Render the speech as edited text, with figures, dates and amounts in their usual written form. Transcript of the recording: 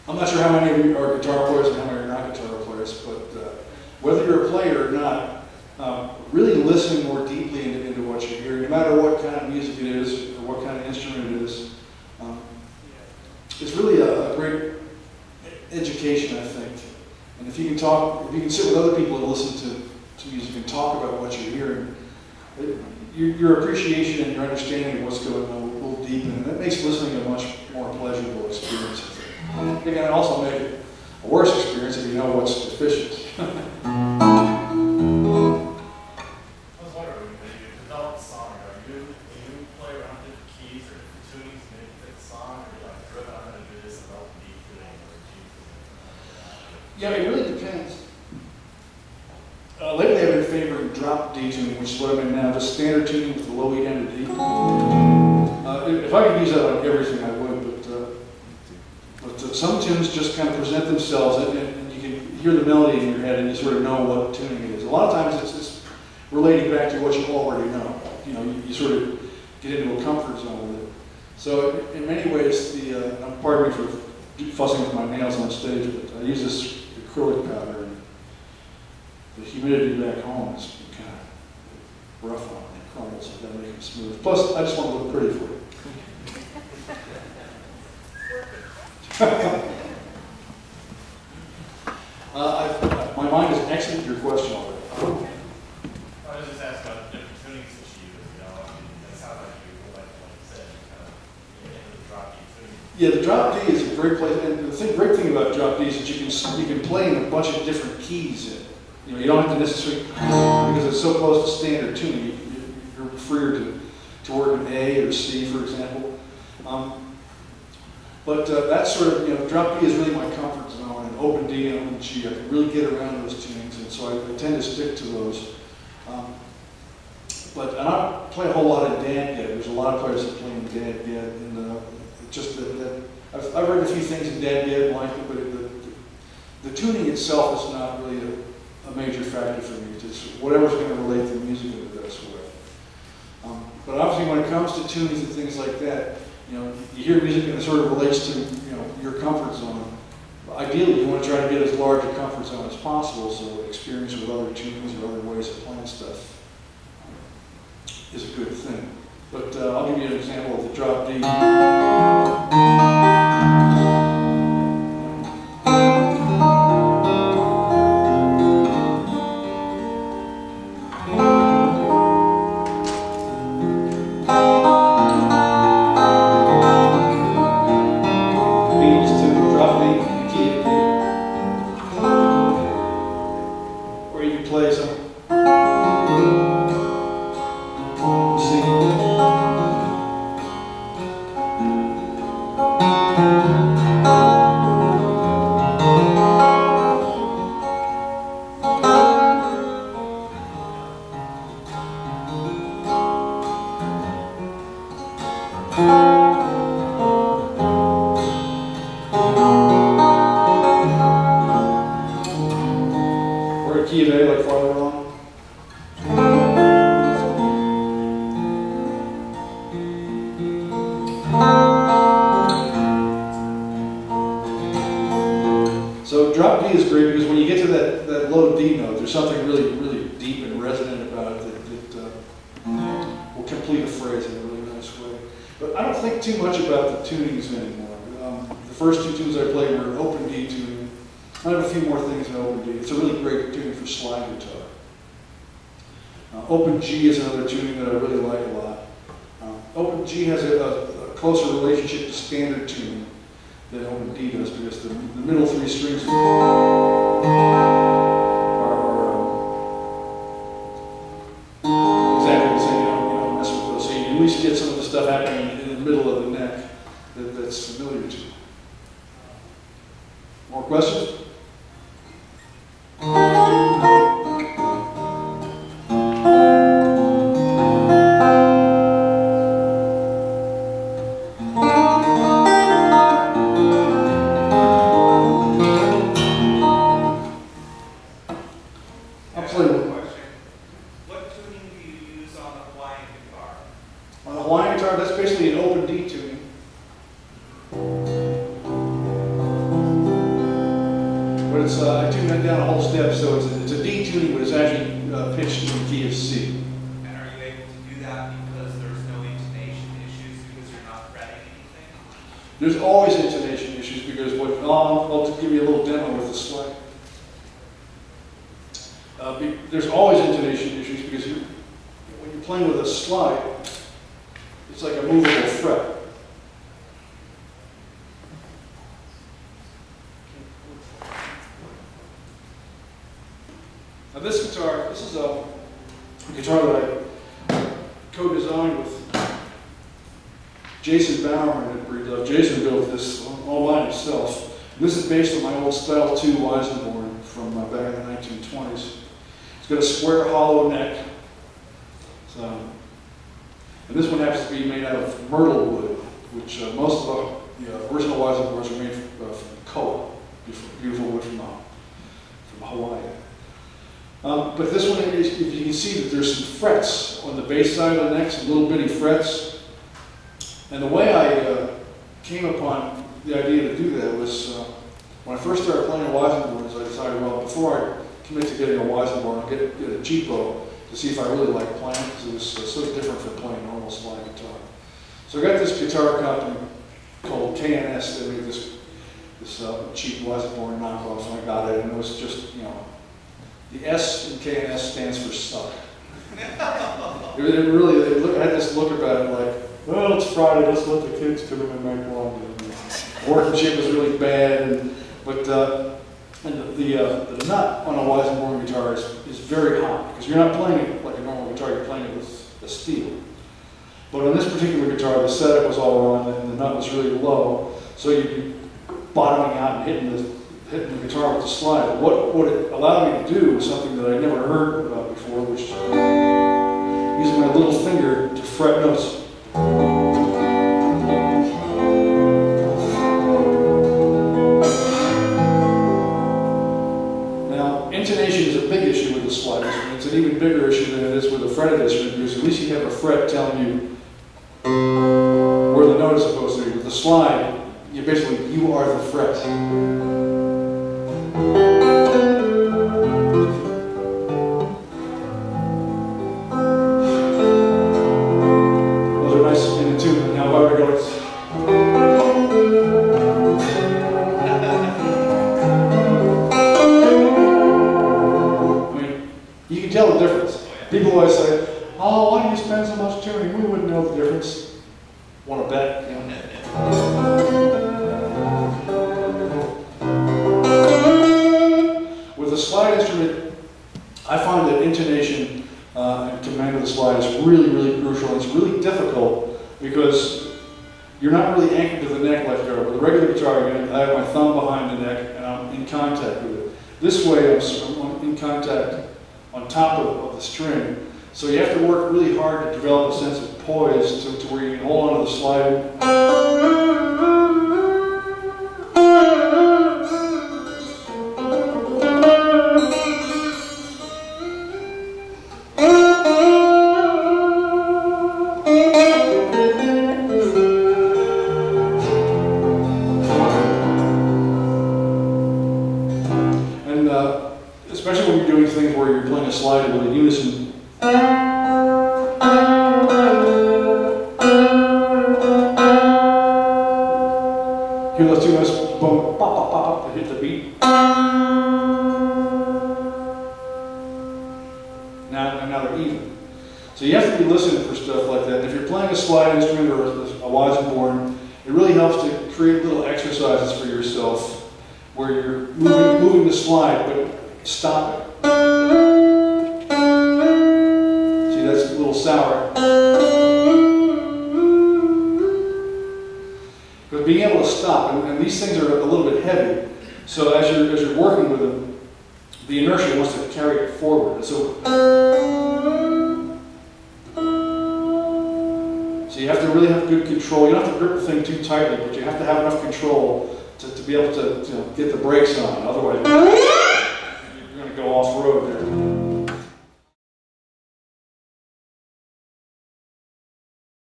I'm not sure how many of you are guitar players and how many are not guitar players, but whether you're a player or not, really listening more deeply into what you're hearing, no matter what kind of music it is or what kind of instrument it is, it's really a great education, I think. And if you can talk, if you can sit with other people and listen to music and talk about what you're hearing, your appreciation and your understanding of what's going on will deepen, and that makes listening a much more pleasurable experience. It can also make it a worse experience if you know what's deficient. I was wondering, when you develop a song, do you play around different keys or different tunings to make it fit the song, or do you like driven, I'm going to do this and I'll D tuning or G tuning? Yeah, it really depends. Lately I've been favoring drop D tuning, which is what I'm in now, just standard tuning with the low E down to D. If I could use that on everything, I would, but some tunes just kind of present themselves, and you can hear the melody in your head and you sort of know what tuning it is. A lot of times it's relating back to what you already know. You know, you sort of get into a comfort zone with it. So in many ways, pardon me for fussing with my nails on stage, but I use this acrylic powder, and the humidity back home is kind of rough on it. It crumbles, so I've got to make them smooth. Plus, I just want to look pretty for you. My mind has exited your question already. I was just asking about the different tunings that you use. You know, I mean, that sounds like like you said, kind of into the drop D tuning. Yeah, the drop D is a great place, and the great thing about drop D is that you can play in a bunch of different keys in it. You know, you don't have to necessarily, because it's so close to standard tuning, you're freer to work in A or C, for example. But that's sort of, you know, drop D is really my comfort zone, and open D and open G, I can really get around those tunings, and so I tend to stick to those. But I don't play a whole lot of dad yet. There's a lot of players that play in dad yet, and just that I've read a few things in dad yet and liked it, but the tuning itself is not really a major factor for me. It's whatever's going to relate to the music in the best way. But obviously, when it comes to tunings and things like that, you know, you hear music and it sort of relates to, you know, your comfort zone. Ideally, you want to try to get as large a comfort zone as possible, so experience with other tunings or other ways of playing stuff is a good thing. But I'll give you an example of the drop D. So drop D is great because when you get to that low D note, there's something really, really deep and resonant about it that will complete a phrase in a really nice way. But I don't think too much about the tunings anymore. The first two tunes I played were open D tuning. I have a few more things in open D. It's a really great tuning for slide guitar. Open G is another tuning that I really like a lot. Open G has a closer relationship to standard tuning than open D does, because the middle three strings are exactly the same. You don't mess with those. So you at least get some of the stuff happening in the middle of the neck that's familiar to you. More questions? it's I tuned that down a whole step, so it's a D tuning, but it's actually pitched in the key of C. And are you able to do that because there's no intonation issues because you're not fretting anything? There's always intonation issues because I'll give you a little demo with the slide. There's always intonation issues because when you're playing with a slide, it's like a movable fret. Now this guitar, this is a guitar that I co-designed with Jason Bowerman at Breedlove. Jason built this all by himself. And this is based on my old Style 2 Weisenborn from back in the 1920s. It's got a square hollow neck. So, and this one happens to be made out of myrtle wood, which most of the original Weisenborns are made from koa, beautiful wood from Hawaii. But this one, if you can see that there's some frets on the bass side of the neck, some little bitty frets. And the way I came upon the idea to do that was when I first started playing Weisenborns, I decided, well, before I commit to getting a Weisenborn, I'll get a cheapo to see if I really like playing, because it was so different from playing normal slide guitar. So I got this guitar company called KNS. They made this cheap Weisenborn knockoff, and I got it, and it was just, the S in KNS stands for suck. I had this look about it like, well, it's Friday, let's let the kids come in and make one. Workmanship was really bad, but the nut on a Weisenborn guitar is very hot, because you're not playing it like a normal guitar, you're playing it with a steel. But on this particular guitar, the setup was all wrong, and the nut was really low, so you'd be bottoming out and hitting the guitar with the slide. What it allowed me to do was something that I never heard about before, which is using my little finger to fret notes. Now, intonation is a big issue with the slide instrument. It's an even bigger issue than it is with a fretted instrument, because at least you have a fret telling you where the note is supposed to be. With the slide, you are the fret. People always say, oh, why do you spend so much tuning? We wouldn't know the difference. Want to bet? With a slide instrument, I find that intonation and command of the slide is really, really crucial. It's really difficult because you're not really anchored to the neck like you are. With a regular guitar, I have my thumb behind the neck and I'm in contact with it. This way, I'm in contact on top of the string. So you have to work really hard to develop a sense of poise to where you can hold onto the slide. And especially when you're doing things where you're playing a slide with a unison. Hear those two notes, boom, pop, pop, pop, pop, they hit the beat. Now they're even. So you have to be listening for stuff like that. And if you're playing a slide instrument or a Weisenborn, it really helps to create little exercises for yourself where you're moving the slide, but stop it. See, that's a little sour. But being able to stop, and these things are a little bit heavy, so as you're working with them, the inertia wants to carry it forward. And so you have to really have good control. You don't have to grip the thing too tightly, but you have to have enough control to be able to get the brakes on. Otherwise,